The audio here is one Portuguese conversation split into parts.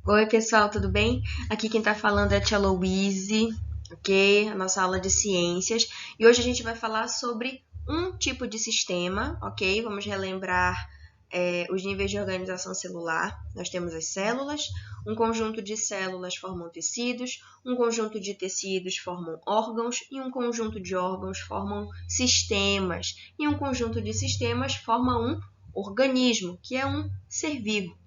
Oi, pessoal, tudo bem? Aqui quem tá falando é a Tia Louise, ok? A nossa aula de ciências. E hoje a gente vai falar sobre um tipo de sistema, ok? Vamos relembrar os níveis de organização celular. Nós temos as células, um conjunto de células formam tecidos, um conjunto de tecidos formam órgãos, e um conjunto de órgãos formam sistemas, e um conjunto de sistemas forma um organismo, que é um ser vivo.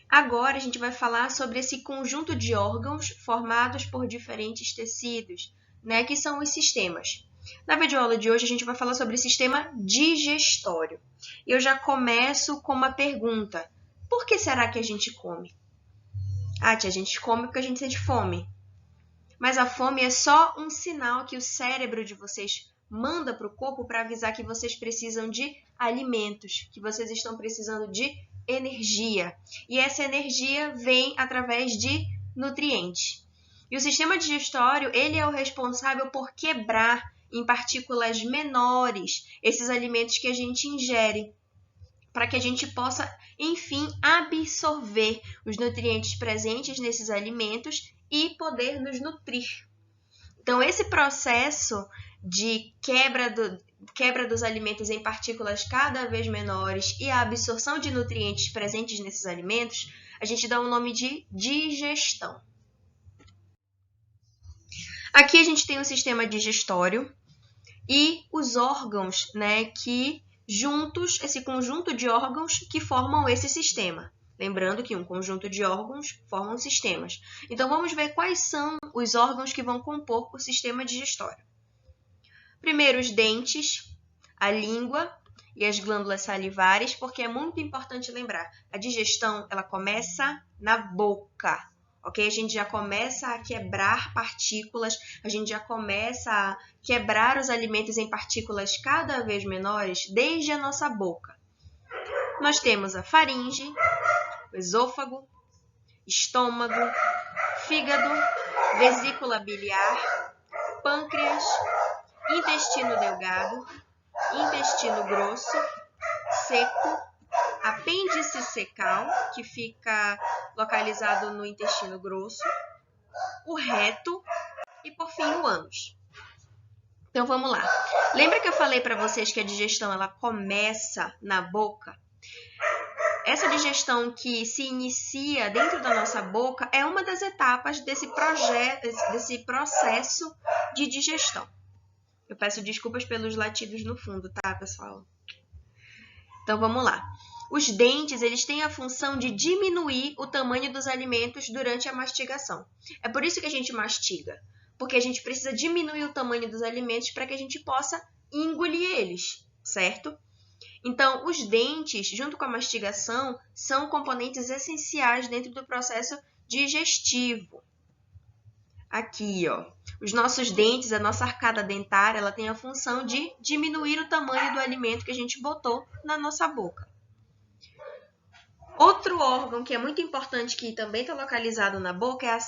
Agora a gente vai falar sobre esse conjunto de órgãos formados por diferentes tecidos, né, que são os sistemas. Na videoaula de hoje a gente vai falar sobre o sistema digestório. Eu já começo com uma pergunta. Por que será que a gente come? Tia, a gente come porque a gente sente fome. Mas a fome é só um sinal que o cérebro de vocês manda para o corpo para avisar que vocês precisam de alimentos, que vocês estão precisando de energia. E essa energia vem através de nutrientes. E o sistema digestório, ele é o responsável por quebrar em partículas menores esses alimentos que a gente ingere, para que a gente possa, enfim, absorver os nutrientes presentes nesses alimentos e poder nos nutrir. Então, esse processo de quebra dos alimentos em partículas cada vez menores e a absorção de nutrientes presentes nesses alimentos, a gente dá o nome de digestão. Aqui a gente tem o sistema digestório e os órgãos, né, que juntos, esse conjunto de órgãos que formam esse sistema. Lembrando que um conjunto de órgãos formam sistemas. Então, vamos ver quais são os órgãos que vão compor o sistema digestório. Primeiro, os dentes, a língua e as glândulas salivares, porque é muito importante lembrar, a digestão ela começa na boca, ok? A gente já começa a quebrar partículas, a gente já começa a quebrar os alimentos em partículas cada vez menores desde a nossa boca. Nós temos a faringe, o esôfago, estômago, fígado, vesícula biliar, pâncreas, intestino delgado, intestino grosso, seco, apêndice secal, que fica localizado no intestino grosso, o reto e, por fim, o ânus. Então, vamos lá. Lembra que eu falei para vocês que a digestão ela começa na boca? Essa digestão que se inicia dentro da nossa boca é uma das etapas desse processo de digestão. Eu peço desculpas pelos latidos no fundo, tá, pessoal? Então, vamos lá. Os dentes, eles têm a função de diminuir o tamanho dos alimentos durante a mastigação. É por isso que a gente mastiga, porque a gente precisa diminuir o tamanho dos alimentos para que a gente possa engolir eles, certo? Então, os dentes, junto com a mastigação, são componentes essenciais dentro do processo digestivo. Aqui, ó, os nossos dentes, a nossa arcada dentária, ela tem a função de diminuir o tamanho do alimento que a gente botou na nossa boca. Outro órgão que é muito importante, que também está localizado na boca,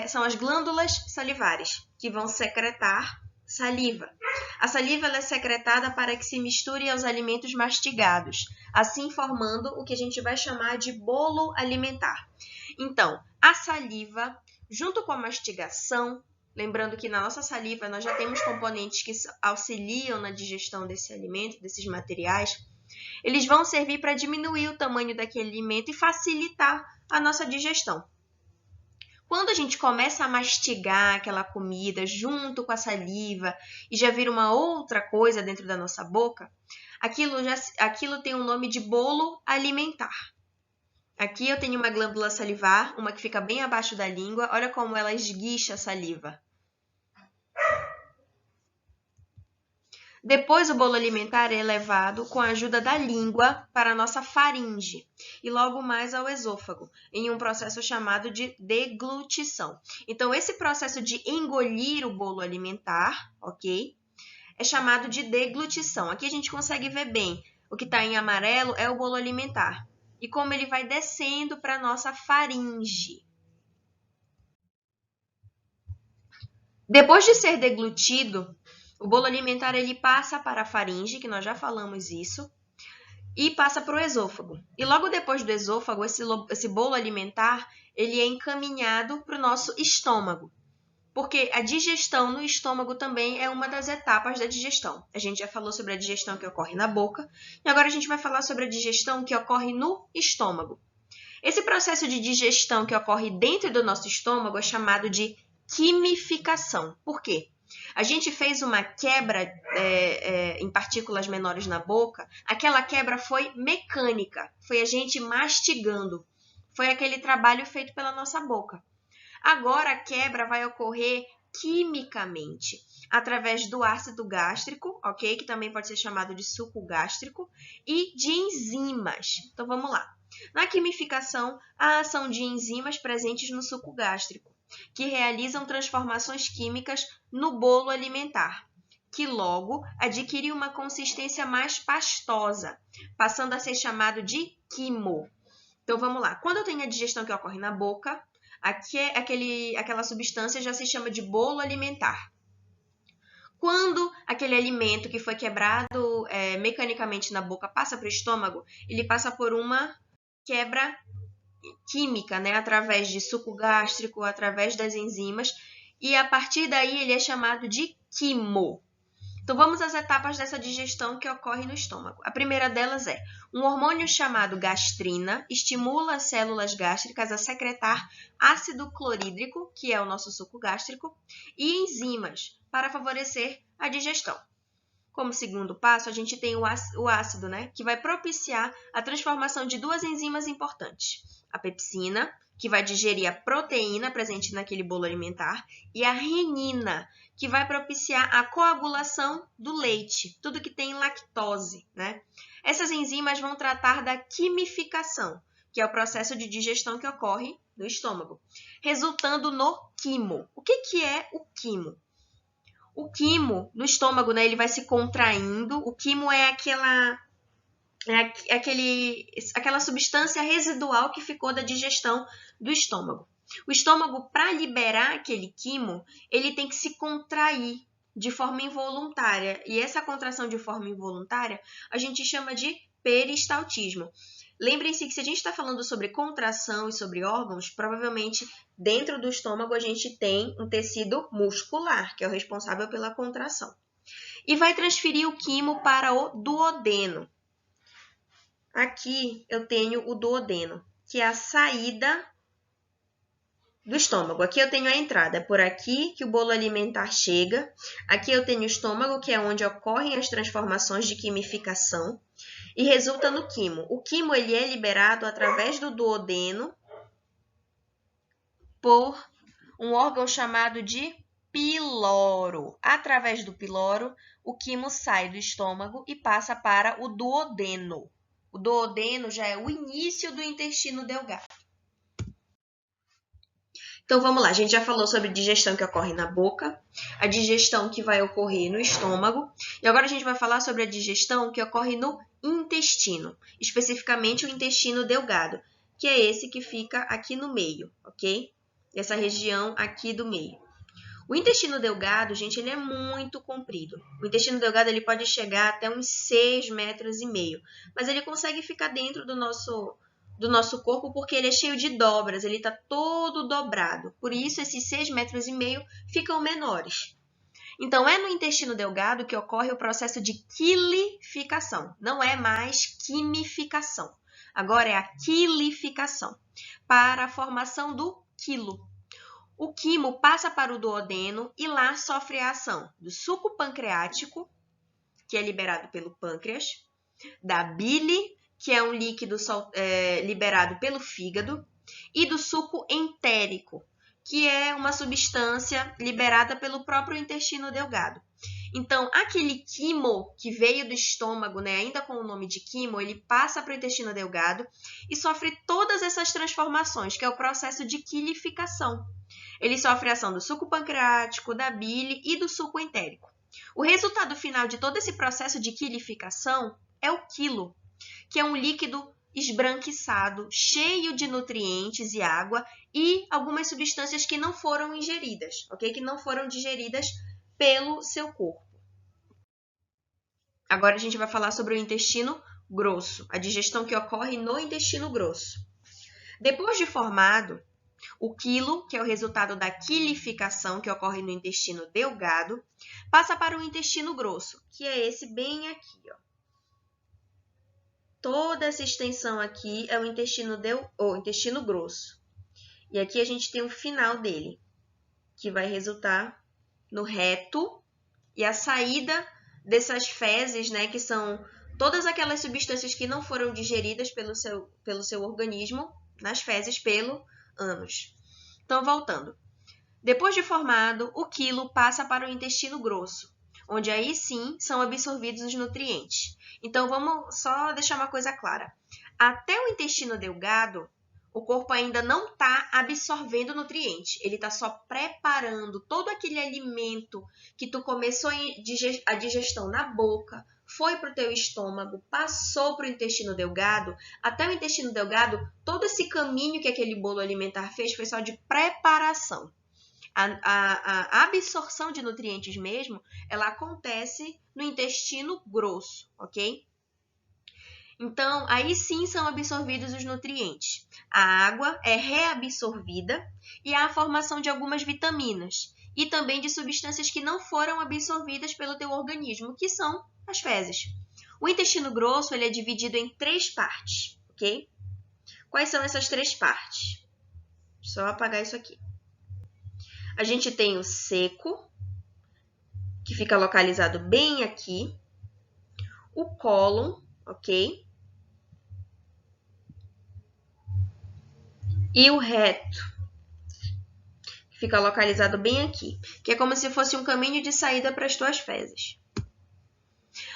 são as glândulas salivares, que vão secretar saliva. A saliva ela é secretada para que se misture aos alimentos mastigados, assim formando o que a gente vai chamar de bolo alimentar. Então, a saliva, junto com a mastigação, lembrando que na nossa saliva nós já temos componentes que auxiliam na digestão desse alimento, desses materiais, eles vão servir para diminuir o tamanho daquele alimento e facilitar a nossa digestão. Quando a gente começa a mastigar aquela comida junto com a saliva e já vira uma outra coisa dentro da nossa boca, aquilo tem o nome de bolo alimentar. Aqui eu tenho uma glândula salivar, uma que fica bem abaixo da língua. Olha como ela esguicha a saliva. Depois, o bolo alimentar é levado com a ajuda da língua para a nossa faringe e logo mais ao esôfago, em um processo chamado de deglutição. Então, esse processo de engolir o bolo alimentar, ok? É chamado de deglutição. Aqui a gente consegue ver bem. O que está em amarelo é o bolo alimentar. E como ele vai descendo para a nossa faringe. Depois de ser deglutido, o bolo alimentar ele passa para a faringe, que nós já falamos isso, e passa para o esôfago. E logo depois do esôfago, esse bolo alimentar, ele é encaminhado para o nosso estômago. Porque a digestão no estômago também é uma das etapas da digestão. A gente já falou sobre a digestão que ocorre na boca, e agora a gente vai falar sobre a digestão que ocorre no estômago. Esse processo de digestão que ocorre dentro do nosso estômago é chamado de quimificação. Por quê? A gente fez uma quebra em partículas menores na boca, aquela quebra foi mecânica, foi a gente mastigando, foi aquele trabalho feito pela nossa boca. Agora a quebra vai ocorrer quimicamente, através do ácido gástrico, ok? Que também pode ser chamado de suco gástrico, e de enzimas. Então vamos lá. Na quimificação, a ação de enzimas presentes no suco gástrico, que realizam transformações químicas no bolo alimentar, que logo adquire uma consistência mais pastosa, passando a ser chamado de quimo. Então vamos lá. Quando eu tenho a digestão que ocorre na boca, aquela substância já se chama de bolo alimentar. Quando aquele alimento que foi quebrado mecanicamente na boca passa para o estômago, ele passa por uma quebra química, né? Através de suco gástrico, através das enzimas, e a partir daí ele é chamado de quimo. Então vamos às etapas dessa digestão que ocorre no estômago. A primeira delas é um hormônio chamado gastrina estimula as células gástricas a secretar ácido clorídrico, que é o nosso suco gástrico, e enzimas para favorecer a digestão. Como segundo passo, a gente tem o ácido, né, que vai propiciar a transformação de duas enzimas importantes. A pepsina, que vai digerir a proteína presente naquele bolo alimentar, e a renina, que vai propiciar a coagulação do leite, tudo que tem lactose, né? Essas enzimas vão tratar da quimificação, que é o processo de digestão que ocorre no estômago, resultando no quimo. O que é o quimo? O quimo no estômago, né, ele vai se contraindo. O quimo é aquela substância residual que ficou da digestão do estômago. O estômago, para liberar aquele quimo, ele tem que se contrair de forma involuntária. E essa contração de forma involuntária a gente chama de peristaltismo. Lembrem-se que se a gente está falando sobre contração e sobre órgãos, provavelmente dentro do estômago a gente tem um tecido muscular, que é o responsável pela contração. E vai transferir o quimo para o duodeno. Aqui eu tenho o duodeno, que é a saída do estômago. Aqui eu tenho a entrada, é por aqui que o bolo alimentar chega. Aqui eu tenho o estômago, que é onde ocorrem as transformações de quimificação e resulta no quimo. O quimo ele é liberado através do duodeno por um órgão chamado de piloro. Através do piloro, o quimo sai do estômago e passa para o duodeno. O duodeno já é o início do intestino delgado. Então vamos lá, a gente já falou sobre digestão que ocorre na boca, a digestão que vai ocorrer no estômago, e agora a gente vai falar sobre a digestão que ocorre no intestino, especificamente o intestino delgado, que é esse que fica aqui no meio, ok? Essa região aqui do meio. O intestino delgado, gente, ele é muito comprido. O intestino delgado ele pode chegar até uns 6,5 metros, mas ele consegue ficar dentro do nosso corpo porque ele é cheio de dobras, ele está todo dobrado. Por isso, esses 6,5 metros ficam menores. Então, é no intestino delgado que ocorre o processo de quilificação. Não é mais quimificação. Agora é a quilificação, para a formação do quilo. O quimo passa para o duodeno e lá sofre a ação do suco pancreático, que é liberado pelo pâncreas, da bile, que é um líquido liberado pelo fígado, e do suco entérico, que é uma substância liberada pelo próprio intestino delgado. Então, aquele quimo que veio do estômago, né, ainda com o nome de quimo, ele passa para o intestino delgado e sofre todas essas transformações, que é o processo de quilificação. Ele sofre a ação do suco pancreático, da bile e do suco entérico. O resultado final de todo esse processo de quilificação é o quilo, que é um líquido esbranquiçado, cheio de nutrientes e água e algumas substâncias que não foram ingeridas, ok? Que não foram digeridas pelo seu corpo. Agora a gente vai falar sobre o intestino grosso, a digestão que ocorre no intestino grosso. Depois de formado, o quilo, que é o resultado da quilificação que ocorre no intestino delgado, passa para o intestino grosso, que é esse bem aqui, ó. Toda essa extensão aqui é o intestino grosso. E aqui a gente tem o final dele, que vai resultar no reto e a saída dessas fezes, né, que são todas aquelas substâncias que não foram digeridas pelo seu organismo, nas fezes, pelo ânus. Então, voltando. Depois de formado, o quilo passa para o intestino grosso, onde aí sim são absorvidos os nutrientes. Então, vamos só deixar uma coisa clara. Até o intestino delgado, o corpo ainda não está absorvendo nutrientes. Ele está só preparando todo aquele alimento que tu começou a digestão na boca, foi para o teu estômago, passou para o intestino delgado. Até o intestino delgado, todo esse caminho que aquele bolo alimentar fez foi só de preparação. A absorção de nutrientes mesmo, ela acontece no intestino grosso, ok? Então, aí sim são absorvidos os nutrientes. A água é reabsorvida e há a formação de algumas vitaminas e também de substâncias que não foram absorvidas pelo teu organismo, que são as fezes. O intestino grosso ele é dividido em 3 partes, ok? Quais são essas 3 partes? Só apagar isso aqui. A gente tem o seco, que fica localizado bem aqui. O cólon, ok? E o reto, que fica localizado bem aqui, que é como se fosse um caminho de saída para as tuas fezes.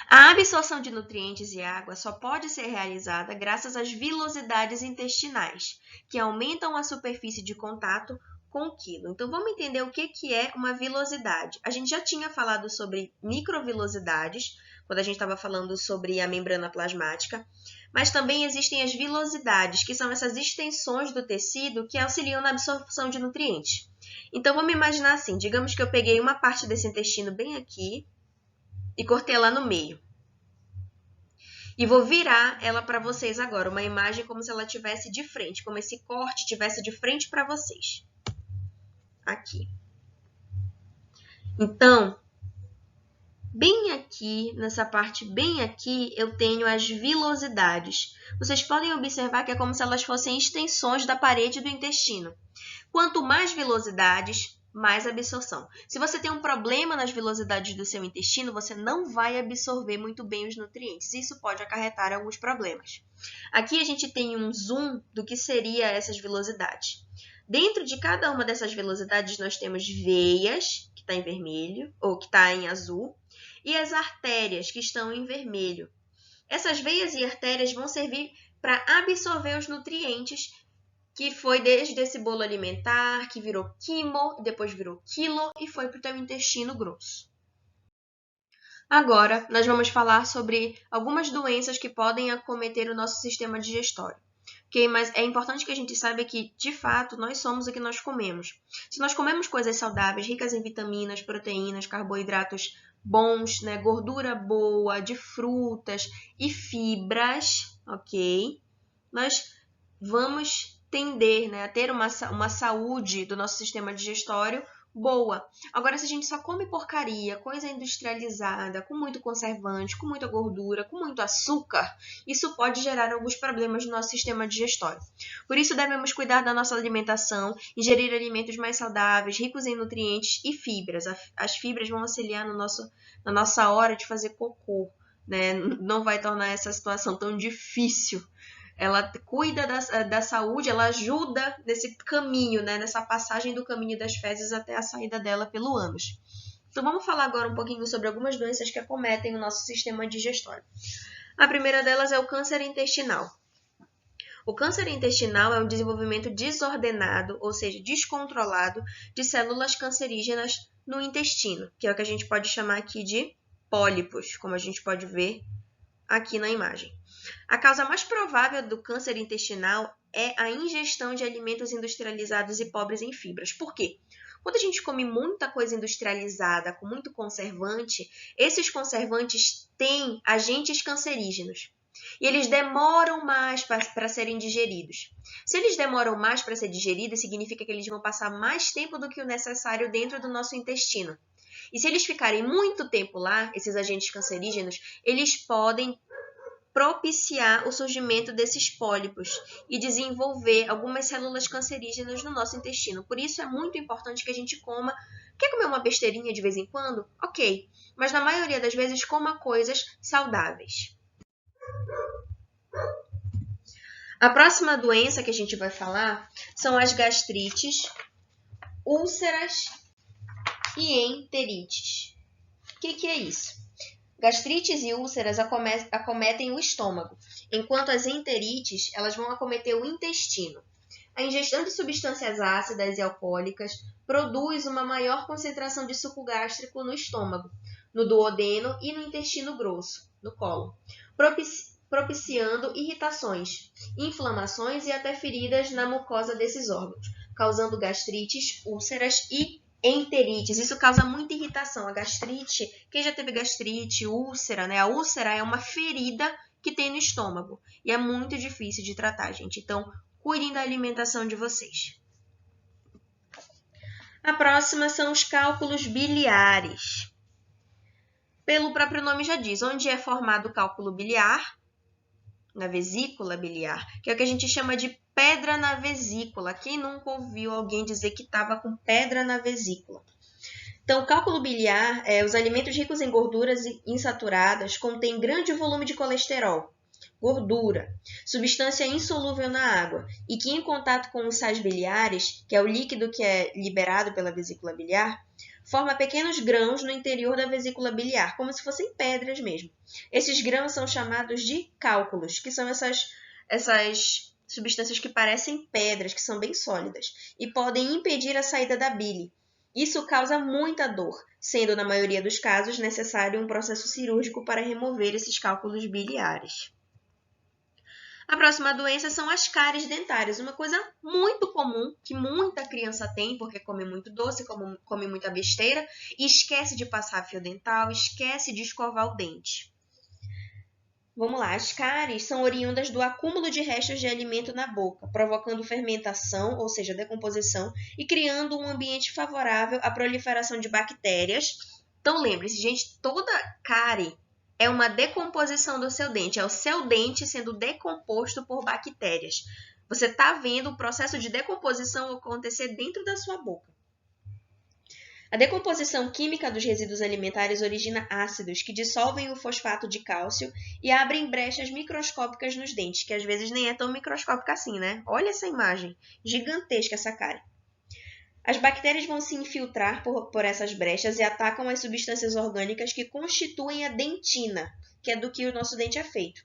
A absorção de nutrientes e água só pode ser realizada graças às vilosidades intestinais, que aumentam a superfície de contato com o quilo. Então, vamos entender o que é uma vilosidade. A gente já tinha falado sobre microvilosidades, quando a gente estava falando sobre a membrana plasmática, mas também existem as vilosidades, que são essas extensões do tecido que auxiliam na absorção de nutrientes. Então, vamos imaginar assim, digamos que eu peguei uma parte desse intestino bem aqui e cortei ela no meio. E vou virar ela para vocês agora, uma imagem como se ela estivesse de frente, como esse corte estivesse de frente para vocês. Aqui. Então, bem aqui, nessa parte bem aqui, eu tenho as vilosidades. Vocês podem observar que é como se elas fossem extensões da parede do intestino. Quanto mais vilosidades, mais absorção. Se você tem um problema nas vilosidades do seu intestino, você não vai absorver muito bem os nutrientes. Isso pode acarretar alguns problemas. Aqui a gente tem um zoom do que seria essas vilosidades. Dentro de cada uma dessas velocidades, nós temos veias, que está em vermelho, ou que está em azul, e as artérias, que estão em vermelho. Essas veias e artérias vão servir para absorver os nutrientes, que foi desde esse bolo alimentar, que virou quimo, depois virou quilo, e foi para o teu intestino grosso. Agora, nós vamos falar sobre algumas doenças que podem acometer o nosso sistema digestório. Okay? Mas é importante que a gente saiba que, de fato, nós somos o que nós comemos. Se nós comemos coisas saudáveis, ricas em vitaminas, proteínas, carboidratos bons, né, gordura boa, de frutas e fibras, ok? Nós vamos tender, né, a ter uma saúde do nosso sistema digestório boa. Agora, se a gente só come porcaria, coisa industrializada, com muito conservante, com muita gordura, com muito açúcar, isso pode gerar alguns problemas no nosso sistema digestório. Por isso, devemos cuidar da nossa alimentação, ingerir alimentos mais saudáveis, ricos em nutrientes e fibras. As fibras vão auxiliar na nossa hora de fazer cocô, né? Não vai tornar essa situação tão difícil. Ela cuida da saúde, ela ajuda nesse caminho, né? Nessa passagem do caminho das fezes até a saída dela pelo ânus. Então, vamos falar agora um pouquinho sobre algumas doenças que acometem o nosso sistema digestório. A primeira delas é o câncer intestinal. O câncer intestinal é um desenvolvimento desordenado, ou seja, descontrolado, de células cancerígenas no intestino, que é o que a gente pode chamar aqui de pólipos, como a gente pode ver aqui na imagem. A causa mais provável do câncer intestinal é a ingestão de alimentos industrializados e pobres em fibras. Por quê? Quando a gente come muita coisa industrializada, com muito conservante, esses conservantes têm agentes cancerígenos. E eles demoram mais para serem digeridos. Se eles demoram mais para ser digeridos, significa que eles vão passar mais tempo do que o necessário dentro do nosso intestino. E se eles ficarem muito tempo lá, esses agentes cancerígenos, eles podem propiciar o surgimento desses pólipos e desenvolver algumas células cancerígenas no nosso intestino. Por isso é muito importante que a gente coma. Quer comer uma besteirinha de vez em quando? Ok. Mas na maioria das vezes coma coisas saudáveis. A próxima doença que a gente vai falar são as gastrites, úlceras e enterites. O que é isso? Gastrites e úlceras acometem o estômago, enquanto as enterites elas vão acometer o intestino. A ingestão de substâncias ácidas e alcoólicas produz uma maior concentração de suco gástrico no estômago, no duodeno e no intestino grosso, no cólon, propiciando irritações, inflamações e até feridas na mucosa desses órgãos, causando gastrites, úlceras e enterites. Isso causa muita irritação. A gastrite, quem já teve gastrite, úlcera, né? A úlcera é uma ferida que tem no estômago e é muito difícil de tratar, gente. Então, cuidem da alimentação de vocês. A próxima são os cálculos biliares. Pelo próprio nome já diz, onde é formado o cálculo biliar? Na vesícula biliar, que é o que a gente chama de pedra na vesícula. Quem nunca ouviu alguém dizer que estava com pedra na vesícula? Então, o cálculo biliar, os alimentos ricos em gorduras insaturadas contêm grande volume de colesterol, gordura, substância insolúvel na água, e que em contato com os sais biliares, que é o líquido que é liberado pela vesícula biliar, forma pequenos grãos no interior da vesícula biliar, como se fossem pedras mesmo. Esses grãos são chamados de cálculos, que são essas substâncias que parecem pedras, que são bem sólidas, e podem impedir a saída da bile. Isso causa muita dor, sendo, na maioria dos casos, necessário um processo cirúrgico para remover esses cálculos biliares. A próxima doença são as cáries dentárias, uma coisa muito comum que muita criança tem, porque come muito doce, come muita besteira e esquece de passar fio dental, esquece de escovar o dente. Vamos lá, as cáries são oriundas do acúmulo de restos de alimento na boca, provocando fermentação, ou seja, decomposição, e criando um ambiente favorável à proliferação de bactérias. Então lembre-se, gente, toda cárie é uma decomposição do seu dente, é o seu dente sendo decomposto por bactérias. Você está vendo o processo de decomposição acontecer dentro da sua boca. A decomposição química dos resíduos alimentares origina ácidos que dissolvem o fosfato de cálcio e abrem brechas microscópicas nos dentes, que às vezes nem é tão microscópica assim, né? Olha essa imagem, gigantesca essa cárie. As bactérias vão se infiltrar por essas brechas e atacam as substâncias orgânicas que constituem a dentina, que é do que o nosso dente é feito.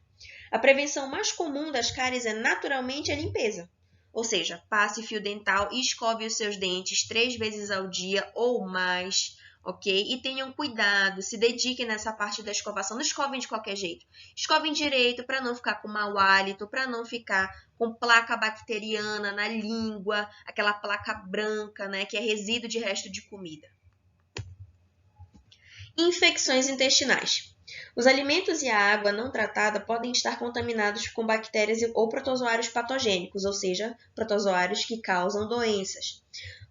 A prevenção mais comum das cáries é naturalmente a limpeza. Ou seja, passe fio dental e escove os seus dentes 3 vezes ao dia ou mais, ok? E tenham cuidado, se dediquem nessa parte da escovação. Não escovem de qualquer jeito. Escovem direito para não ficar com mau hálito, para não ficar com placa bacteriana na língua, aquela placa branca, né, que é resíduo de resto de comida. Infecções intestinais. Os alimentos e a água não tratada podem estar contaminados com bactérias ou protozoários patogênicos, ou seja, protozoários que causam doenças.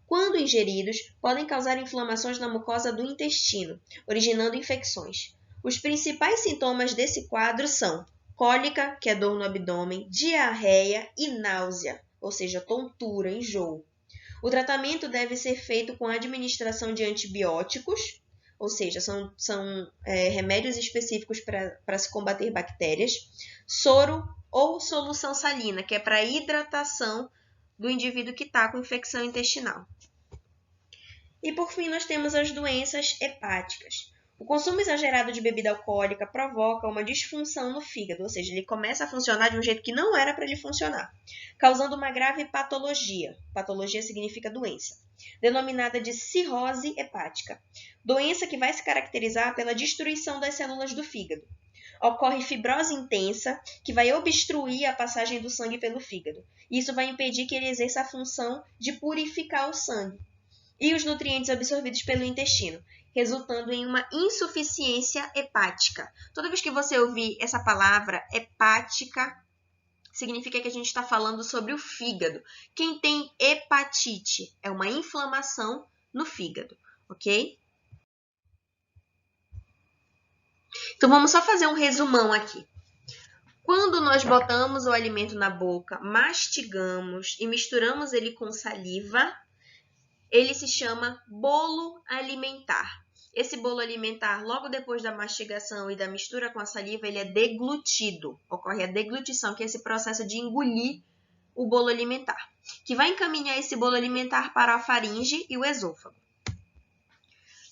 Quando ingeridos, podem causar inflamações na mucosa do intestino, originando infecções. Os principais sintomas desse quadro são cólica, que é dor no abdômen, diarreia e náusea, ou seja, tontura, enjoo. O tratamento deve ser feito com a administração de antibióticos, ou seja, são remédios específicos para se combater bactérias, soro ou solução salina, que é para a hidratação do indivíduo que está com infecção intestinal. E por fim, nós temos as doenças hepáticas. O consumo exagerado de bebida alcoólica provoca uma disfunção no fígado, ou seja, ele começa a funcionar de um jeito que não era para ele funcionar, causando uma grave patologia. Patologia significa doença, denominada de cirrose hepática. Doença que vai se caracterizar pela destruição das células do fígado. Ocorre fibrose intensa, que vai obstruir a passagem do sangue pelo fígado. Isso vai impedir que ele exerça a função de purificar o sangue. e os nutrientes absorvidos pelo intestino, resultando em uma insuficiência hepática. Toda vez que você ouvir essa palavra hepática, significa que a gente está falando sobre o fígado. Quem tem hepatite é uma inflamação no fígado, ok? Então, vamos só fazer um resumão aqui. Quando nós botamos o alimento na boca, mastigamos e misturamos ele com saliva, ele se chama bolo alimentar. Esse bolo alimentar, logo depois da mastigação e da mistura com a saliva, ele é deglutido. Ocorre a deglutição, que é esse processo de engolir o bolo alimentar, que vai encaminhar esse bolo alimentar para a faringe e o esôfago.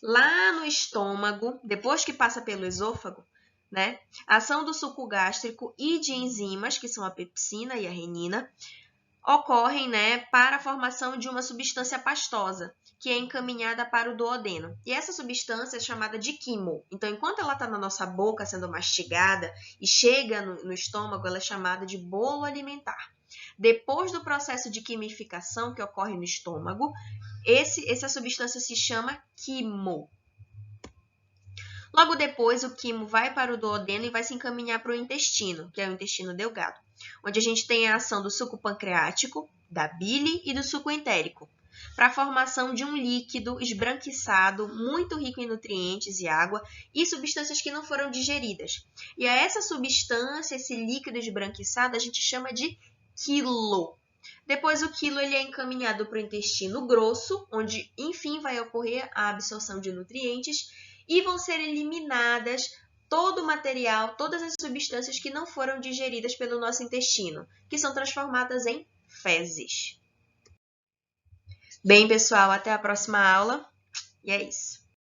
Lá no estômago, depois que passa pelo esôfago, né, a ação do suco gástrico e de enzimas, que são a pepsina e a renina, ocorrem, né, para a formação de uma substância pastosa, que é encaminhada para o duodeno. E essa substância é chamada de quimo. Então, enquanto ela está na nossa boca sendo mastigada e chega no estômago, ela é chamada de bolo alimentar. Depois do processo de quimificação que ocorre no estômago, essa substância se chama quimo. Logo depois, o quimo vai para o duodeno e vai se encaminhar para o intestino, que é o intestino delgado, onde a gente tem a ação do suco pancreático, da bile e do suco entérico, para a formação de um líquido esbranquiçado, muito rico em nutrientes e água e substâncias que não foram digeridas. E a essa substância, esse líquido esbranquiçado, a gente chama de quilo. Depois o quilo ele é encaminhado para o intestino grosso, onde enfim vai ocorrer a absorção de nutrientes e vão ser eliminadas todo o material, todas as substâncias que não foram digeridas pelo nosso intestino, que são transformadas em fezes. Bem, pessoal, até a próxima aula. E é isso.